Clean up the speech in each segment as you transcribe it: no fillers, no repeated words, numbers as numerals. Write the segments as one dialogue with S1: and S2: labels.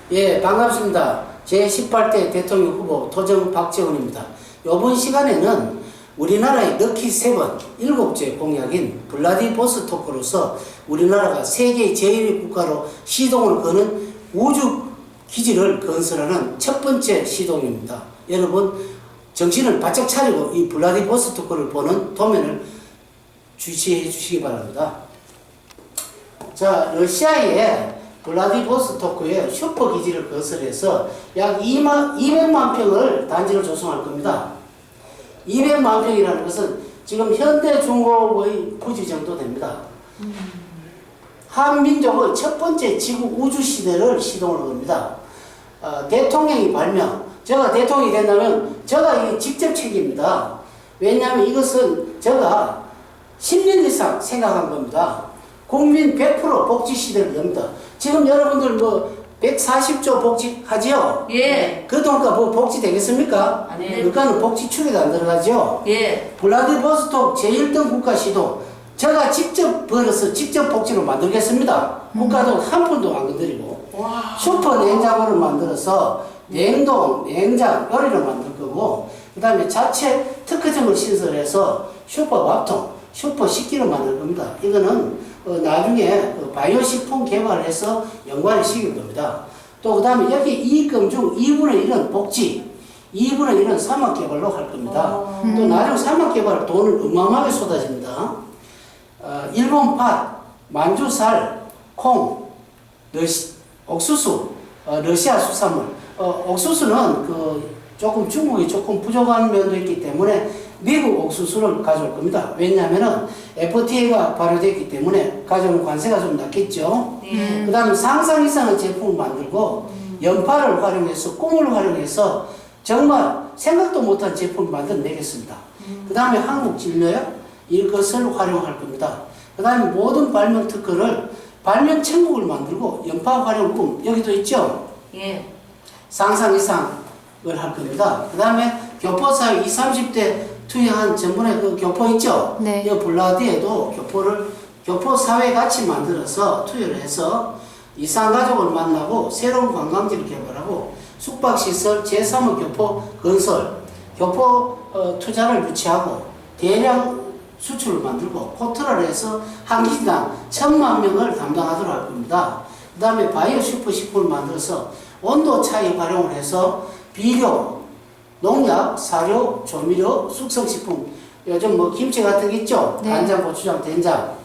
S1: 예, 반갑습니다. 제18대 대통령 후보 도정 박재훈입니다. 이번 시간에는 우리나라의 럭키 세븐 7째 공약인 블라디보스토크로서 우리나라가 세계 제1위 국가로 시동을 거는 우주 기지를 건설하는 첫 번째 시동입니다. 여러분 정신을 바짝 차리고 이 블라디보스토크를 보는 도면을 주시해 주시기 바랍니다. 자, 러시아의 블라디보스토크에 슈퍼기지를 건설해서 약 200만 평을 단지를 조성할 겁니다. 200만 평이라는 것은 지금 현대중공업의 부지 정도 됩니다. 한민족의 첫 번째 지구 우주시대를 시동을 겁니다. 대통령이 발명, 제가 대통령이 된다면 제가 이게 직접 책임입니다. 왜냐하면 이것은 제가 10년 이상 생각한 겁니다. 국민 100% 복지 시대를 엽니다. 지금 여러분들 뭐 140조 복지 하지요?
S2: 예.
S1: 그 돈가 뭐 복지 되겠습니까?
S2: 네.
S1: 그러니까 복지 축에도 안 들어가죠?
S2: 예.
S1: 블라디보스토크 제1등 국가 시도 제가 직접 벌어서 직접 복지로 만들겠습니다. 국가도 한 푼도 안 건드리고 슈퍼 냉장고를 만들어서 냉동, 냉장, 요리를 만들 거고 그 다음에 자체 특허점을 신설해서 슈퍼 밥통, 슈퍼 식기를 만들 겁니다. 이거는 나중에 바이오식품 개발을 해서 연관을 시킬 겁니다. 또 그 다음에 여기 이익금 중 2분의 1은 복지, 2분의 1은 사막개발로 할 겁니다. 또 나중 사막개발 돈을 어마어마하게 쏟아집니다. 일본 팥, 만주살, 콩, 옥수수, 러시아 수산물. 옥수수는 조금 중국이 조금 부족한 면도 있기 때문에 미국 옥수수를 가져올 겁니다. 왜냐하면 FTA가 발효됐기 때문에 가져오는 관세가 좀 낮겠죠. 그 다음에 상상 이상의 제품을 만들고 연파를 활용해서 꿈을 활용해서 정말 생각도 못한 제품을 만들어내겠습니다. 그 다음에 한국 진료약 이것을 활용할 겁니다. 그 다음에 모든 발명 특허를 발명 천국을 만들고 연파 활용 꿈 여기도 있죠.
S2: 예. 상상
S1: 이상을 할 겁니다. 그 다음에 교포사회 20, 30대 투여한 전번에 그 교포 있죠?
S3: 네.
S1: 이 블라디에도 교포사회 같이 만들어서 투여를 해서 이산가족을 만나고 새로운 관광지를 개발하고 숙박시설 제3의 교포 건설, 교포 투자를 유치하고 대량 수출을 만들고 포털을 해서 한 기지당 1000만 명을 담당하도록 할 겁니다. 그 다음에 바이오 슈퍼식품을 만들어서 온도 차이 활용을 해서 비료, 농약, 사료, 조미료, 숙성식품 요즘 뭐 김치 같은 게 있죠?
S3: 네.
S1: 간장, 고추장, 된장.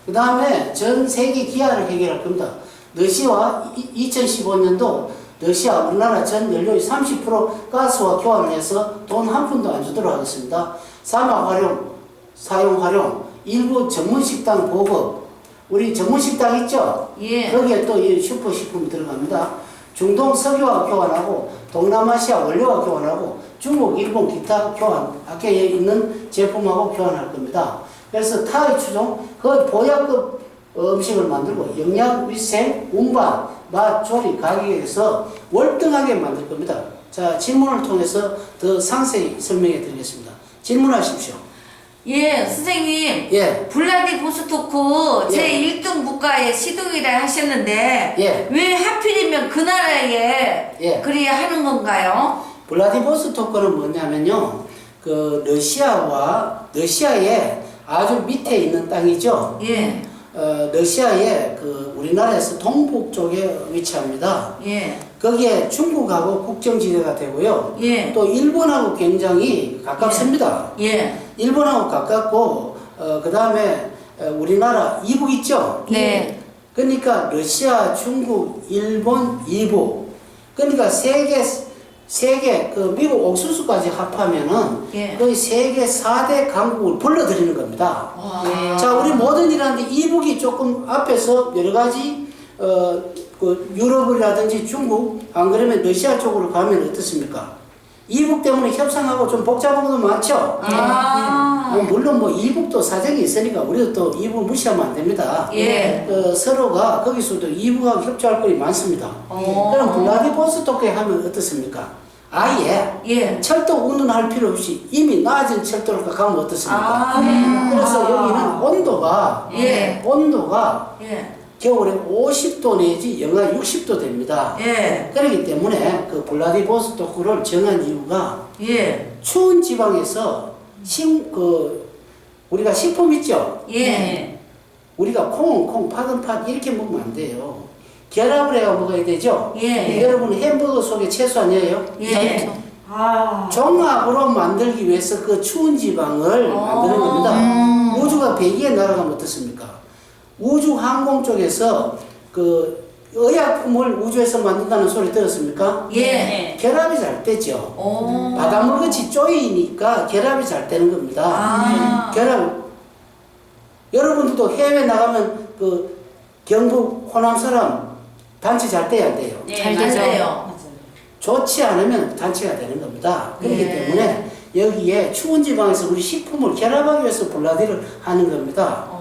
S1: 그 다음에 전 세계 기아를 해결할 겁니다. 러시아와 2015년도 러시아 우리나라 전 연료의 30% 가스와 교환을 해서 돈 한 푼도 안 주도록 하겠습니다. 사막 활용, 사용 활용, 일부 전문식당 보급, 우리 전문식당 있죠?
S2: 예.
S1: 거기에 또 이 슈퍼식품이 들어갑니다. 중동 석유와 교환하고 동남아시아 원료와 교환하고 중국, 일본 기타 교환, 아까 있는 제품하고 교환할 겁니다. 그래서 타의 추종, 그 보약급 음식을 만들고 영양, 위생, 운반, 맛, 조리, 가격에서 월등하게 만들 겁니다. 자, 질문을 통해서 더 상세히 설명해 드리겠습니다. 질문하십시오.
S2: 예, 선생님.
S1: 예.
S2: 블라디보스토크
S1: 예.
S2: 제1등 국가의 시동이라 하셨는데
S1: 예.
S2: 왜 하필이면 그 나라에
S1: 예.
S2: 그래야 하는 건가요?
S1: 블라디보스토크는 뭐냐면요, 러시아의 아주 밑에 있는 땅이죠.
S2: 예.
S1: 러시아의 우리나라에서 동북 쪽에 위치합니다.
S2: 예.
S1: 거기에 중국하고 국경지대가 되고요.
S2: 예.
S1: 또 일본하고 굉장히 가깝습니다.
S2: 예.
S1: 일본하고 가깝고, 그 다음에 우리나라 이북 있죠?
S3: 네.
S1: 그러니까 러시아, 중국, 일본, 이북. 그러니까 세계 미국 옥수수까지 합하면은
S2: 예.
S1: 거의 세계 4대 강국을 불러들이는 겁니다.
S2: 와.
S1: 자, 우리 뭐든 일하는데 이북이 조금 앞에서 여러 가지 유럽이라든지 중국, 안 그러면 러시아 쪽으로 가면 어떻습니까? 이북 때문에 협상하고 좀 복잡한 것도 많죠? 물론 뭐 이북도 사정이 있으니까 우리도 또 이북 무시하면 안 됩니다.
S2: 예.
S1: 서로가 거기서도 이북하고 협조할 것이 많습니다. 그럼 블라디보스토크에 하면 어떻습니까? 아예
S2: 예.
S1: 철도 운운할 필요 없이 이미 낮은 철도로 가면 어떻습니까?
S2: 아.
S1: 그래서 여기는 온도가
S2: 예.
S1: 온도가
S2: 예.
S1: 겨울에 50도 내지 영하 60도 됩니다.
S2: 예.
S1: 그렇기 때문에 그 블라디보스토크를 정한 이유가
S2: 예.
S1: 추운 지방에서 우리가 식품 있죠?
S2: 예.
S1: 우리가 콩, 파든 팥 이렇게 먹으면 안 돼요. 결합을 해야 먹어야 되죠?
S2: 예.
S1: 여러분 햄버거 속에 채소 아니에요?
S2: 예.
S1: 종합으로 만들기 위해서 그 추운 지방을 만드는 겁니다. 우주가 배기에 날아가면 어떻습니까? 우주 항공 쪽에서 그 의약품을 우주에서 만든다는 소리 들었습니까?
S2: 예.
S1: 결합이 잘 되죠.
S2: 오.
S1: 바닷물 같이 쪼이니까 결합이 잘 되는 겁니다.
S2: 아.
S1: 결합. 여러분들도 해외 나가면 그 경북 호남 사람 단체 잘 돼야 안 돼요.
S2: 잘 되죠.
S1: 좋지 않으면 단체가 되는 겁니다. 그렇기
S2: 예.
S1: 때문에 여기에 추운 지방에서 우리 식품을 결합하기 위해서 블라디를 하는 겁니다.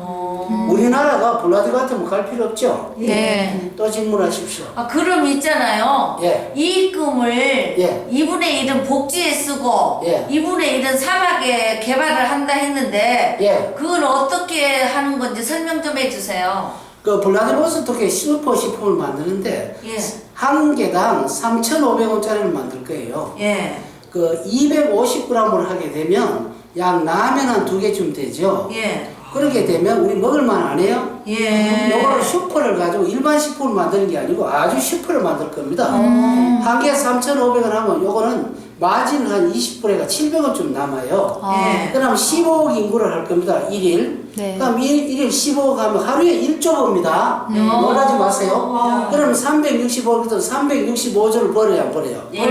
S1: 우리나라가 블라디 같으면 갈 필요 없죠?
S2: 예.
S1: 또 질문하십시오.
S2: 아, 그럼 있잖아요.
S1: 예.
S2: 이익금을
S1: 예.
S2: 2분의 1은 복지에 쓰고
S1: 예.
S2: 2분의 1은 사막에 개발을 한다 했는데
S1: 예.
S2: 그건 어떻게 하는 건지 설명 좀 해주세요.
S1: 그 블라디보스토크에 슈퍼 식품을 만드는데
S2: 예.
S1: 한 개당 3,500원짜리를 만들 거예요.
S2: 예.
S1: 그 250g을 하게 되면 약 라면 한 2개쯤 되죠.
S2: 예.
S1: 그렇게 되면 우리 먹을만 안 해요?
S2: 예.
S1: 요거를 슈퍼를 가지고 일반 식품을 만드는 게 아니고 아주 슈퍼를 만들 겁니다. 한 개에 3,500원 하면 요거는 마진 한 20%가 700원쯤 남아요.
S2: 예.
S1: 그럼 15억 인구를 할 겁니다. 1일.
S3: 네.
S1: 그럼 1일 15억 하면 하루에 1조입니다. 놀라지 마세요. 그럼 365일도 365조를 벌어야 안 벌어요?
S2: 예.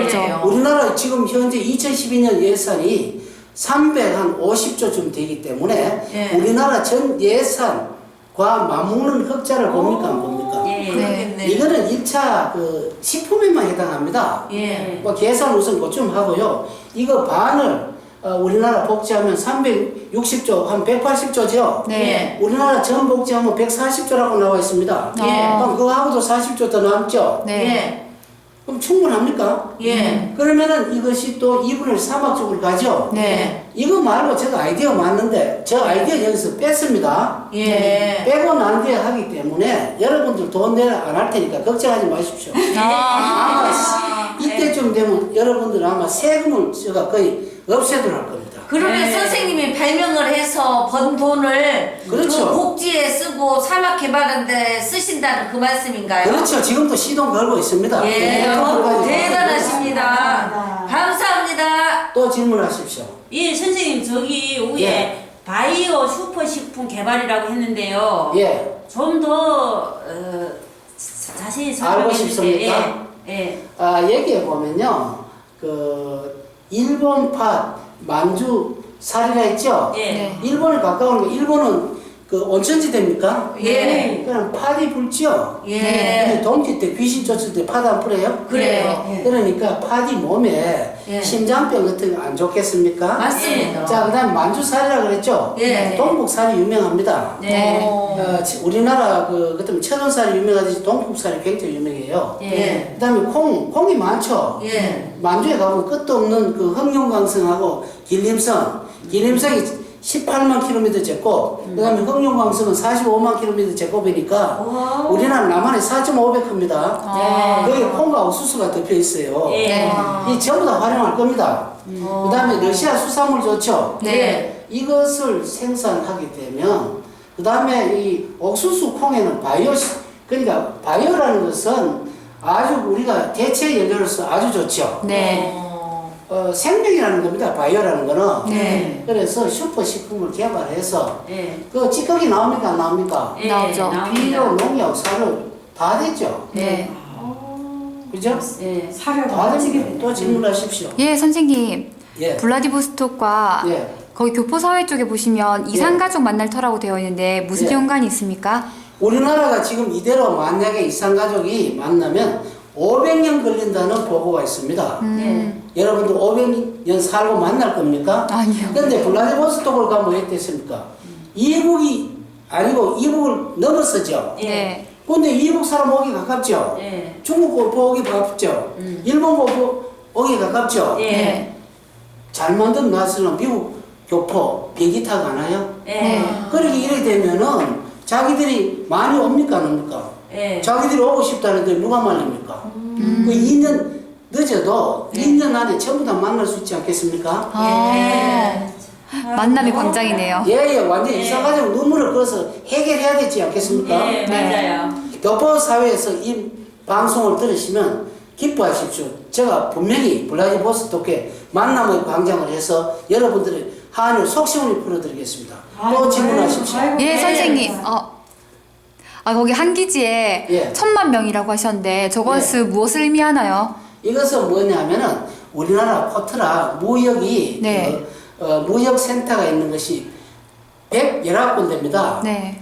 S1: 우리나라 지금 현재 2012년 예산이 350조쯤 되기 때문에
S2: 예.
S1: 우리나라 전 예산과 맞먹는 흑자를 봅니까 안 봅니까?
S2: 예. 그러겠네.
S1: 이거는 1차 그 식품에만 해당합니다.
S2: 예.
S1: 뭐 계산 우선 그좀 하고요. 이거 반을 우리나라 복지하면 360조, 한 180조죠?
S3: 네.
S1: 우리나라 전 복지하면 140조라고 나와 있습니다.
S2: 예.
S1: 그럼 그거하고도 40조 더 남죠?
S3: 네.
S2: 예.
S1: 그럼 충분합니까?
S2: 예.
S1: 그러면은 이것이 또 2분의 1 사막 쪽으로 가죠?
S3: 네.
S1: 이거 말고 제가 아이디어 맞는데 저 아이디어 여기서 뺐습니다.
S2: 예.
S1: 빼고 난 뒤에 하기 때문에 여러분들 돈 내라 안 할 테니까 걱정하지 마십시오. 아마 이때쯤 되면 여러분들 아마 세금을 제가 거의 없애도록 할 겁니다.
S2: 그러면
S3: 네.
S2: 선생님이 발명을 해서 번 돈을
S1: 그렇죠.
S2: 그 복지에 쓰고 사막 개발하는데 쓰신다는 그 말씀인가요?
S1: 그렇죠. 지금도 시동 걸고 있습니다.
S2: 예,
S1: 네, 가지고.
S2: 대단하십니다. 감사합니다.
S1: 또 질문하십시오.
S4: 예, 선생님 저기 위에
S1: 예.
S4: 바이오 슈퍼식품 개발이라고 했는데요.
S1: 예.
S4: 좀 더 자세히
S1: 알고
S4: 설명해
S1: 싶습니까?
S4: 예.
S1: 여기에 보면요. 그 일본 만주 사리가 있죠?
S4: 예.
S3: 네.
S1: 일본에 가까운 거, 일본은 그 온천지 됩니까?
S2: 예.
S1: 그럼 팥이 불죠?
S2: 예.
S1: 근데 동기 때 귀신 쫓을 때 팥 안 뿌려요?
S2: 그래요.
S1: 그러니까 팥이 몸에
S2: 예.
S1: 심장병 같은 거 안 좋겠습니까?
S2: 맞습니다.
S1: 자, 그 다음에 만주살이라 그랬죠?
S2: 예.
S1: 동북살이 유명합니다.
S4: 네.
S1: 우리나라 그때면 천원살이 유명하듯이 동북살이 굉장히 유명해요.
S2: 예.
S1: 그 다음에 콩이 많죠?
S2: 예.
S1: 만주에 가면 끝도 없는 그 흑룡강성하고 길림성이 18만 킬로미터 제곱, 그 다음에 흑룡강성은 45만 킬로미터 제곱이니까 우리나라 남한이 4.5배입니다.
S4: 네.
S1: 여기 콩과 옥수수가 덮여 있어요.
S4: 예.
S1: 이 전부 다 활용할 겁니다. 그 다음에 러시아 수산물 좋죠?
S2: 네.
S1: 이것을 생산하게 되면, 그 다음에 이 옥수수 콩에는 그러니까 바이오라는 것은 아주 우리가 대체 연료로서 아주 좋죠.
S3: 네.
S1: 생명이라는 겁니다. 바이오라는 거는.
S2: 네.
S1: 그래서 슈퍼식품을 개발해서
S4: 예.
S1: 그 찌꺼기 나옵니까 안 나옵니까?
S4: 예.
S3: 나오죠.
S1: 비료, 농약, 사료 다 됐죠.
S3: 네.
S1: 그죠?
S4: 예.
S1: 다 됩니다. 또 질문하십시오.
S3: 예, 선생님.
S1: 예.
S3: 블라디보스톡과
S1: 예.
S3: 거기 교포사회 쪽에 보시면 이산가족 만날 터라고 되어 있는데 무슨
S1: 예.
S3: 연관이 있습니까?
S1: 우리나라가 지금 이대로 만약에 이산가족이 만나면 500년 걸린다는 보고가 있습니다. 여러분들 500년 살고 만날 겁니까?
S3: 아니요.
S1: 그런데 블라디보스톡을 가면 어땠습니까? 이북이 아니고 이북을 넘어서죠.
S3: 네.
S1: 근데 이북 사람 오기 가깝죠.
S4: 예.
S1: 중국 교포 오기 가깝죠. 일본 교포 오기 가깝죠.
S4: 예.
S3: 네.
S1: 잘 만든 나스는 미국 교포 비행기 타고 가나요?
S4: 예.
S1: 그렇게 이래 되면은 자기들이 많이 옵니까 안 옵니까?
S4: 예.
S1: 자기들이 오고 싶다는데 누가 말립니까? 그 2년 늦어도 2년 안에 전부 다 만날 수 있지 않겠습니까?
S3: 아, 만남의 광장이네요.
S1: 예, 완전 이사가족 눈물을 그어서 해결해야 되지 않겠습니까?
S4: 예, 맞아요.
S1: 교포 사회에서 이 방송을 들으시면 기뻐하십시오. 제가 분명히 블라디보스토크에 만남의 광장을 해서 여러분들의 한을 속시원히 풀어드리겠습니다. 또 질문하십시오.
S3: 예, 선생님. 거기 한기지에
S1: 예.
S3: 1000만 명이라고 하셨는데 저것은 무엇을 의미하나요?
S1: 이것은 뭐냐면은 우리나라 포트라 무역이
S3: 네.
S1: 무역센터가 있는 것이 111군데입니다.
S3: 네.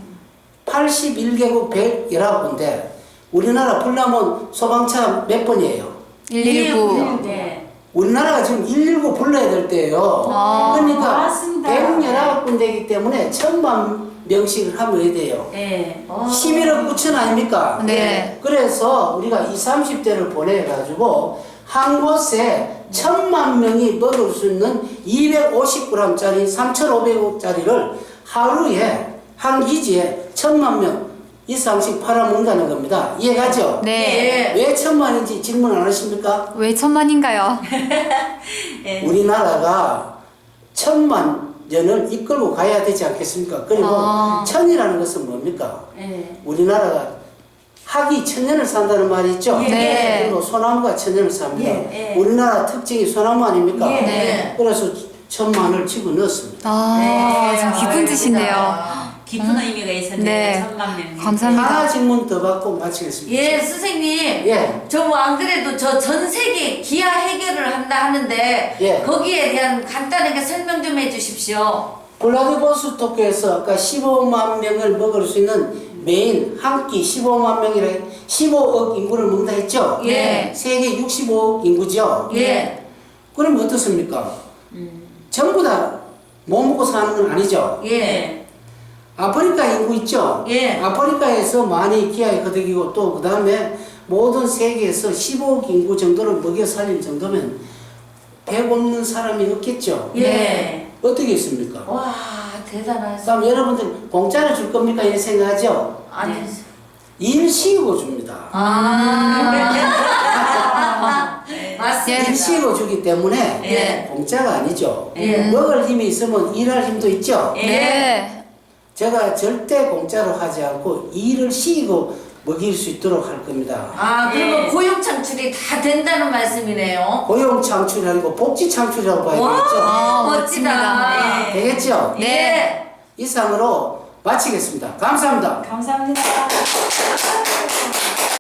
S1: 81개국 111군데 우리나라 불나면 소방차 몇 번이에요?
S3: 119.
S4: 네.
S1: 우리나라가 지금 119 불러야 될 때예요.
S3: 아,
S1: 그러니까
S4: 맞습니다.
S1: 111군데이기 때문에 1000만 명씩을 하면 해야 돼요.
S4: 예.
S1: 11억 9천 아닙니까?
S3: 네.
S1: 그래서 우리가 20, 30대를 보내가지고 한 곳에 1000만 명이 먹을 수 있는 250g짜리 3,500원짜리를 하루에 한 기지에 1000만 명 이상씩 팔아먹는다는 겁니다. 이해가죠?
S3: 네.
S1: 왜 1000만인지 질문 안 하십니까?
S3: 왜 1000만인가요?
S4: 예.
S1: 우리나라가 1000만 년을 이끌고 가야 되지 않겠습니까? 그리고
S3: 아.
S1: 천이라는 것은 뭡니까?
S4: 예.
S1: 우리나라가 학이 1000년을 산다는 말이 있죠?
S3: 네.
S1: 그리고 소나무가 1000년을 삽니다.
S4: 예.
S1: 우리나라 특징이 소나무 아닙니까?
S2: 네.
S1: 그래서 1000만을 집어넣었습니다.
S3: 아, 좀 깊은 뜻이네요.
S4: 깊은 의미가 있었네요.
S3: 네.
S4: 1000만 명.
S3: 감사합니다.
S1: 하나 질문 더 받고 마치겠습니다.
S2: 예, 선생님.
S1: 예.
S2: 저 뭐 안 그래도 저 전 세계 기아 해결을 한다 하는데
S1: 예.
S2: 거기에 대한 간단하게 설명 좀 해주십시오.
S1: 블라디보스토크에서 아까 15만 명을 먹을 수 있는 메인 한 끼 15만 명이라 15억 인구를 먹는다 했죠?
S2: 예.
S1: 세계 65억 인구죠?
S2: 예.
S1: 그럼 어떻습니까? 전부 다 못 먹고 사는 건 아니죠?
S2: 예.
S1: 아프리카 인구 있죠?
S2: 예.
S1: 아프리카에서 많이 기아에 거득이고 또 그 다음에 모든 세계에서 15억 인구 정도를 먹여 살릴 정도면 배 없는 사람이 없겠죠?
S2: 예.
S1: 어떻게 있습니까?
S2: 와, 대단하시.
S1: 그럼 여러분들 공짜로 줄 겁니까? 이런 생각하죠?
S2: 아니.
S1: 일 시키고 줍니다.
S2: 맞습니다.
S1: 일 시키고 주기 때문에
S2: 예.
S1: 공짜가 아니죠.
S2: 예.
S1: 먹을 힘이 있으면 일할 힘도 있죠.
S3: 네.
S1: 제가 절대 공짜로 하지 않고 일을 시키고 먹일 수 있도록 할 겁니다.
S2: 아, 그러면
S4: 예.
S2: 고용 창출이 다 된다는 말씀이네요.
S1: 고용 창출이 아니고 복지 창출이라고 봐야
S2: 와,
S1: 되겠죠.
S2: 멋지다.
S3: 멋집니다.
S2: 예.
S1: 되겠죠?
S2: 네.
S1: 이상으로 마치겠습니다. 감사합니다.
S4: 감사합니다.